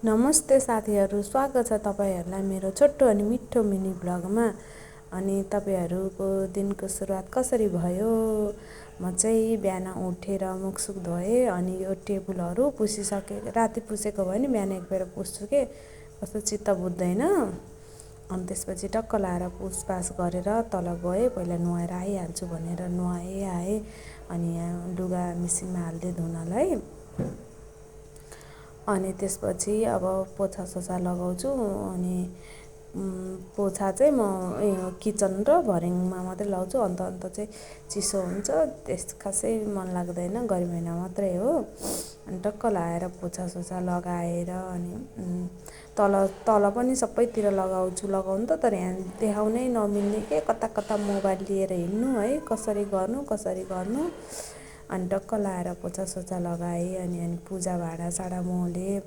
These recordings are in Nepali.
नमस्ते साथीहरू, स्वागत छ तपाईँहरूलाई मेरो छोटो अनि मिठो मिनी ब्लगमा। अनि तपाईँहरूको दिनको सुरुवात कसरी भयो? म चाहिँ बिहान उठेर मुखसुख धोएँ अनि यो टेबलहरू पुसिसकेँ। राति पुसेको भयो नि बिहान एकखेर पुस्छु के कस्तो चित्त बुझ्दैन। अनि त्यसपछि टक्क लाएर पुसपास गरेर तल गएँ। पहिला नुहाएर आइहाल्छु भनेर नुहाएँ आएँ। अनि यहाँ लुगा मिसिनमा हाल्दै धुनलाई। अनि त्यसपछि अब पोछासोछा लगाउँछु। अनि पोछा चाहिँ म किचन र भर्याङमा मात्रै लगाउँछु। अन्त चाहिँ चिसो हुन्छ, त्यस खासै मन लाग्दैन, गर्मी महिना मात्रै हो। अनि टक्क लाएर पोछासोछा लगाएर अनि तल पनि सबैतिर लगाउनु त, तर यहाँ देखाउनै नमिल्ने के कता कता मोबाइल लिएर हिँड्नु है, कसरी गर्नु। अनि टक्क लाएर पोछासोछा लगाएँ। अनि पूजा भाँडासाँडा मोलेँ।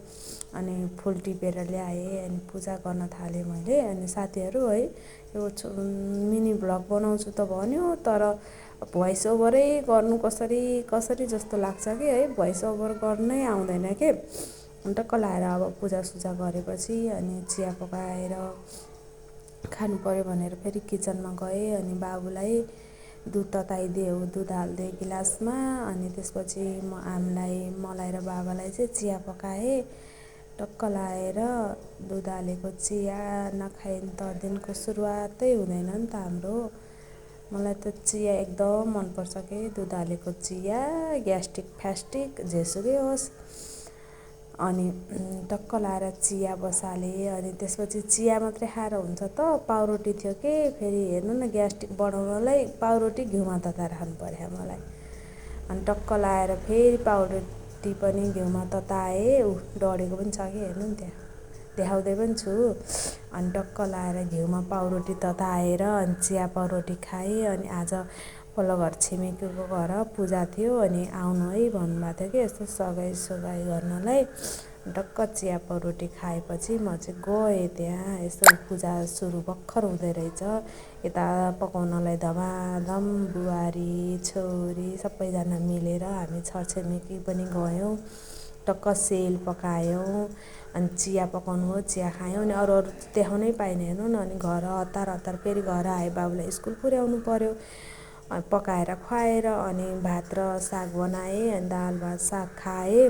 अनि फुल टिपेर ल्याएँ। अनि पूजा गर्न थालेँ मैले। अनि साथीहरू है, यो मिनी ब्लग बनाउँछु त भन्यो, तर भोइस ओभरै गर्नु कसरी जस्तो लाग्छ कि है, भोइस ओभर गर्नै आउँदैन के। टक्क लाएर अब पूजासुजा गरेपछि अनि चिया पकाएर खानु पऱ्यो भनेर फेरि किचनमा गएँ। अनि बाबुलाई दुध तताइदिएँ, दुध हाल्दै गिलासमा। अनि त्यसपछि मलाई र बाबालाई चाहिँ चिया पकाएँ। टक्क लाएर दुध हालेको चिया नखाए त दिनको सुरुवातै हुँदैन नि त हाम्रो। मलाई त चिया एकदम मनपर्छ के, दुध हालेको चिया, ग्यास्ट्रिक फ्यास्ट्रिक जेसुकै होस्। अनि टक्क लाएर चिया बसालेँ। अनि त्यसपछि चिया मात्रै खाएर हुन्छ त, पाउरोटी थियो कि फेरि हेर्नु न, ग्यास्ट्रिक बढाउनलाई पाउरोटी घिउमा तताएर खानु पर्यो मलाई। अनि टक्क लाएर फेरि पाउरोटी पनि घिउमा तताएँ। डढेको पनि छ कि हेर्नु नि, त्यहाँ देखाउँदै पनि छु। अनि टक्क लाएर घिउमा पाउरोटी तताएर अनि चिया पाउरोटी खाएँ। अनि आज पल्लो घर छिमेकीको घर पूजा थियो। अनि आउनु है भन्नुभएको थियो कि यस्तो सगाइ गर्नलाई। टक्क चिया पाउरोटी खाएपछि म चाहिँ गएँ त्यहाँ। यस्तो पूजा सुरु भर्खर हुँदै रहेछ। यता पकाउनलाई धमाधम बुहारी छोरी सबैजना मिलेर हामी छरछिमेकी पनि गयौँ। टक्क सेल पकायौँ। अनि चिया पकाउनु हो, चिया खायौँ। अनि अरू देखाउनै पाइनँ, हेर्नु न। अनि घर हतार फेरि घर आएँ, बाबुलाई स्कुल पुर्याउनु पऱ्यो। पकाएर खुवाएर अनि भात र साग बनाएँ। अनि दाल भात साग खाएँ।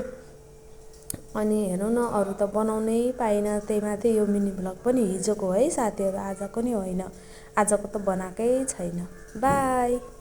अनि हेर्नु न, अरू त बनाउनै पाइनँ। त्यही माथि यो मिनी ब्लग पनि हिजोको है साथीहरू, आजको नि होइन। आजको त बनाएकै छैन। बाई।